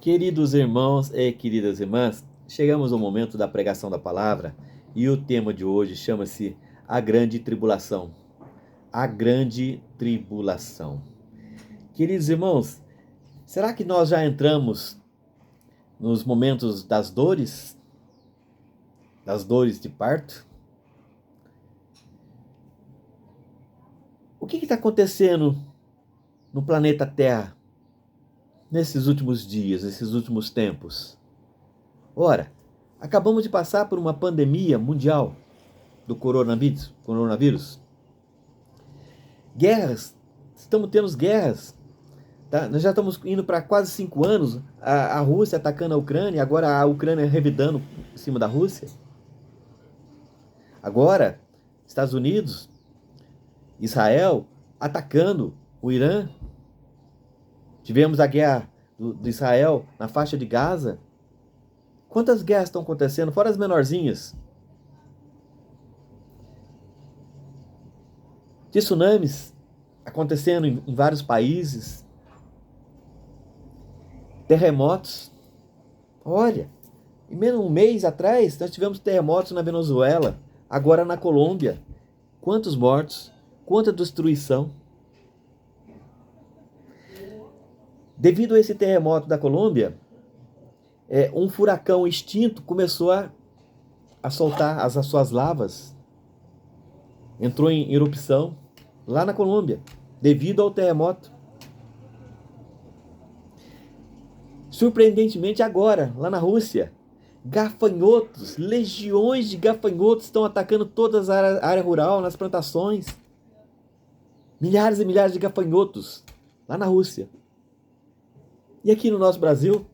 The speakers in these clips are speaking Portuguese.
Queridos irmãos e queridas irmãs, chegamos ao momento da pregação da palavra e o tema de hoje chama-se A Grande Tribulação. A Grande Tribulação. Queridos irmãos, será que nós já entramos nos momentos das dores? Das dores de parto? O que está acontecendo no planeta Terra nesses últimos dias, nesses últimos tempos? Ora, acabamos de passar por uma pandemia mundial do coronavírus. Guerras, estamos tendo guerras. Tá? Nós já estamos indo para quase 5 anos, a Rússia atacando a Ucrânia, agora a Ucrânia revidando em cima da Rússia. Agora, Estados Unidos, Israel atacando o Irã. Tivemos a guerra de Israel na faixa de Gaza. Quantas guerras estão acontecendo, fora as menorzinhas? Tsunamis acontecendo em vários países. Terremotos. Olha, em menos de um mês atrás, nós tivemos terremotos na Venezuela, agora na Colômbia. Quantos mortos, quanta destruição. Devido a esse terremoto da Colômbia, um furacão extinto começou a soltar as suas lavas. Entrou em erupção lá na Colômbia, devido ao terremoto. Surpreendentemente agora, lá na Rússia, gafanhotos, legiões de gafanhotos estão atacando toda a área rural, nas plantações. Milhares e milhares de gafanhotos lá na Rússia. E aqui no nosso Brasil,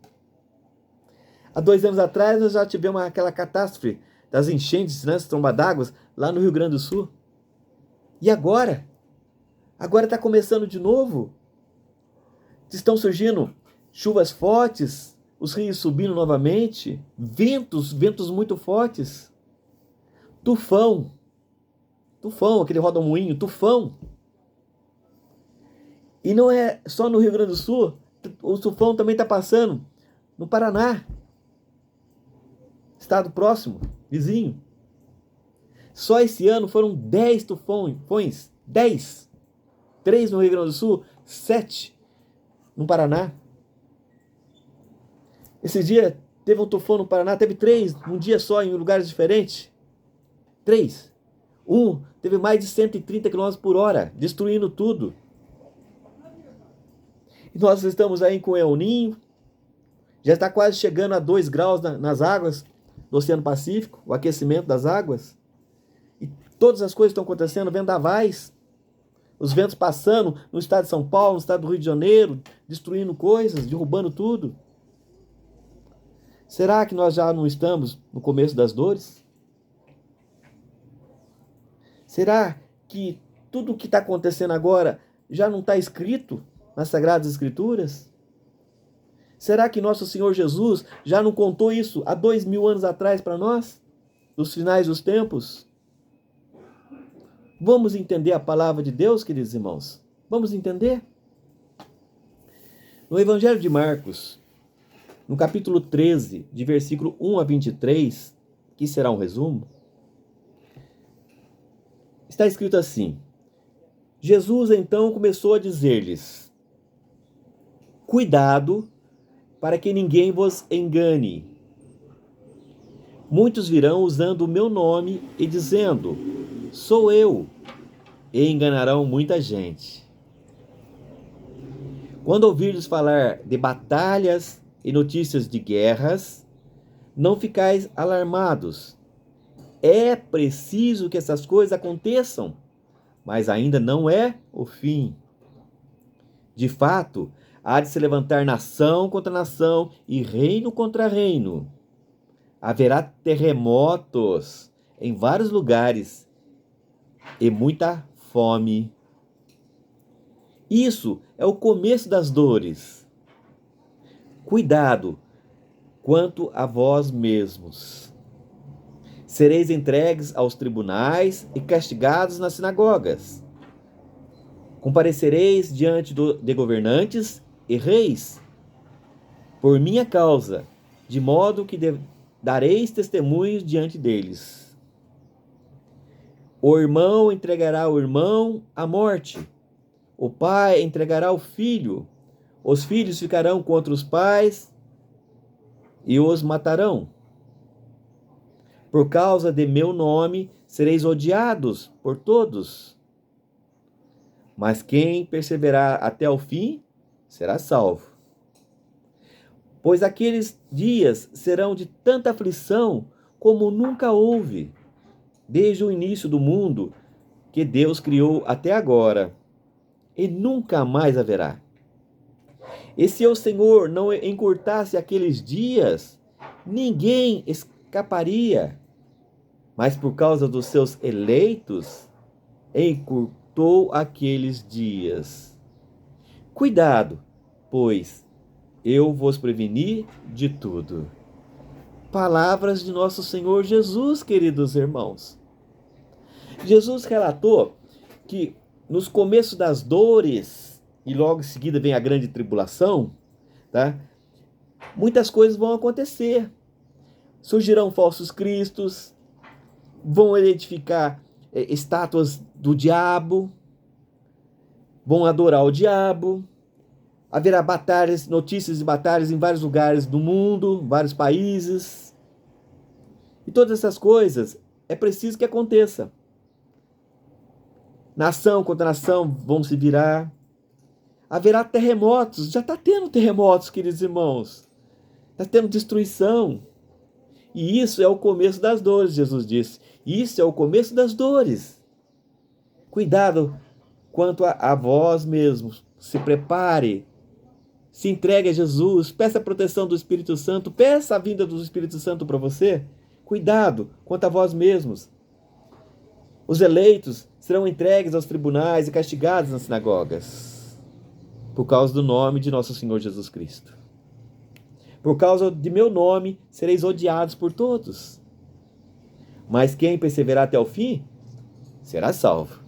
há 2 anos atrás, nós já tivemos aquela catástrofe das enchentes, né, as trombas d'água, lá no Rio Grande do Sul. E agora? Agora está começando de novo. Estão surgindo chuvas fortes, os rios subindo novamente, ventos muito fortes. Tufão, aquele rodomoinho, tufão. E não é só no Rio Grande do Sul, o tufão também está passando no Paraná, estado próximo, vizinho. Só esse ano foram 10 tufões, 10. 3 no Rio Grande do Sul, 7 no Paraná. Esse dia teve um tufão no Paraná, teve 3 num dia só, em lugares diferentes. 3. Teve mais de 130 km por hora, destruindo tudo. E nós estamos aí com o El Niño, já está quase chegando a 2 graus nas águas do Oceano Pacífico, o aquecimento das águas. E todas as coisas estão acontecendo, vendavais, os ventos passando no estado de São Paulo, no estado do Rio de Janeiro, destruindo coisas, derrubando tudo. Será que nós já não estamos no começo das dores? Será que tudo o que está acontecendo agora já não está escrito nas Sagradas Escrituras? Será que nosso Senhor Jesus já não contou isso há 2000 anos atrás para nós? Dos finais dos tempos? Vamos entender a palavra de Deus, queridos irmãos? Vamos entender? No Evangelho de Marcos, no capítulo 13, de versículo 1 a 23, que será um resumo, está escrito assim: Jesus então começou a dizer-lhes: cuidado para que ninguém vos engane. Muitos virão usando o meu nome e dizendo: sou eu, e enganarão muita gente. Quando ouvirdes falar de batalhas e notícias de guerras, não ficais alarmados. É preciso que essas coisas aconteçam, mas ainda não é o fim. De fato, há de se levantar nação contra nação e reino contra reino. Haverá terremotos em vários lugares e muita fome. Isso é o começo das dores. Cuidado quanto a vós mesmos. Sereis entregues aos tribunais e castigados nas sinagogas. Comparecereis diante de governantes e reis, por minha causa, de modo que dareis testemunhos diante deles. O irmão entregará o irmão à morte, o pai entregará o filho, os filhos ficarão contra os pais e os matarão. Por causa de meu nome sereis odiados por todos. Mas quem perseverar até o fim será salvo. Pois aqueles dias serão de tanta aflição como nunca houve, desde o início do mundo que Deus criou até agora, e nunca mais haverá. E se o Senhor não encurtasse aqueles dias, ninguém escaparia. Mas por causa dos seus eleitos, encurtou aqueles dias. Cuidado, pois eu vos preveni de tudo. Palavras de nosso Senhor Jesus, queridos irmãos. Jesus relatou que nos começos das dores, e logo em seguida vem a grande tribulação, tá? Muitas coisas vão acontecer. Surgirão falsos cristos, vão edificar estátuas do diabo, vão adorar o diabo, haverá batalhas, notícias de batalhas em vários lugares do mundo, vários países. E todas essas coisas é preciso que aconteça. Nação contra nação vão se virar. Haverá terremotos, já está tendo terremotos, queridos irmãos. Está tendo destruição. E isso é o começo das dores, Jesus disse. Isso é o começo das dores. Cuidado quanto a vós mesmos. Se prepare. Se entregue a Jesus. Peça a proteção do Espírito Santo. Peça a vinda do Espírito Santo para você. Cuidado quanto a vós mesmos. Os eleitos serão entregues aos tribunais e castigados nas sinagogas, por causa do nome de nosso Senhor Jesus Cristo. Por causa de meu nome, sereis odiados por todos. Mas quem perseverar até o fim, será salvo.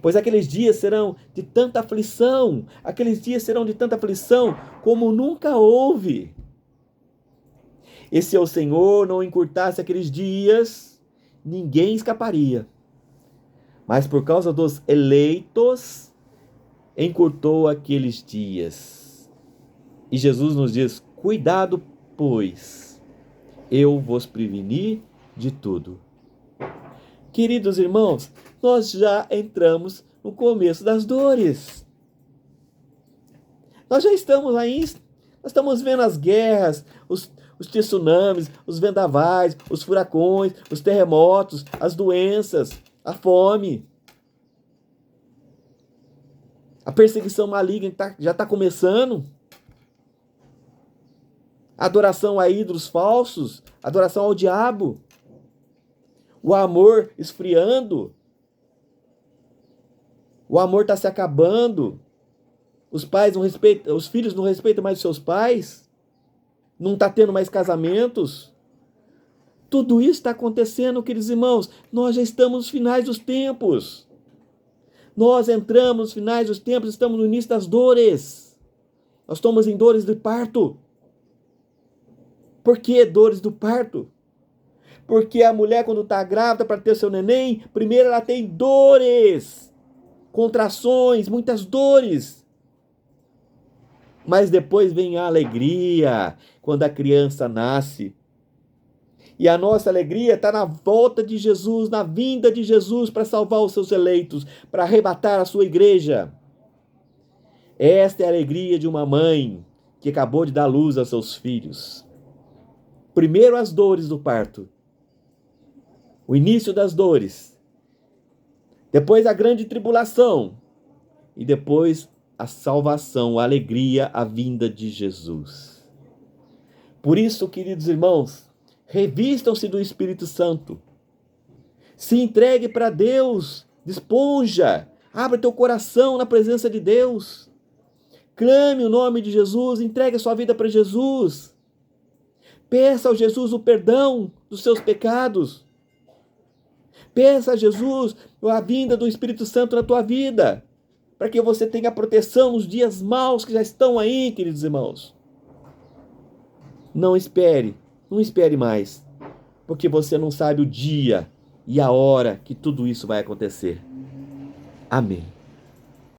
Pois aqueles dias serão de tanta aflição, como nunca houve. E se o Senhor não encurtasse aqueles dias, ninguém escaparia. Mas por causa dos eleitos, encurtou aqueles dias. E Jesus nos diz: cuidado, pois eu vos preveni de tudo. Queridos irmãos, nós já entramos no começo das dores. Nós já estamos aí, nós estamos vendo as guerras, os tsunamis, os vendavais, os furacões, os terremotos, as doenças, a fome. A perseguição maligna já está começando. A adoração a ídolos falsos, a adoração ao diabo. O amor esfriando. O amor está se acabando. Os pais não respeitam, os filhos não respeitam mais os seus pais. Não está tendo mais casamentos. Tudo isso está acontecendo, queridos irmãos. Nós já estamos nos finais dos tempos. Nós entramos nos finais dos tempos, estamos no início das dores. Nós estamos em dores de parto. Por que dores do parto? Porque a mulher, quando está grávida para ter seu neném, primeiro ela tem dores, contrações, muitas dores. Mas depois vem a alegria, quando a criança nasce. E a nossa alegria está na volta de Jesus, na vinda de Jesus para salvar os seus eleitos, para arrebatar a sua igreja. Esta é a alegria de uma mãe que acabou de dar luz aos seus filhos. Primeiro as dores do parto, o início das dores, depois a grande tribulação e depois a salvação, a alegria, a vinda de Jesus. Por isso, queridos irmãos, revistam-se do Espírito Santo. Se entregue para Deus. Desponja. Abra teu coração na presença de Deus. Clame o nome de Jesus. Entregue a sua vida para Jesus. Peça ao Jesus o perdão dos seus pecados. Peça a Jesus a vinda do Espírito Santo na tua vida. Para que você tenha proteção nos dias maus que já estão aí, queridos irmãos. Não espere, não espere mais, porque você não sabe o dia e a hora que tudo isso vai acontecer. Amém.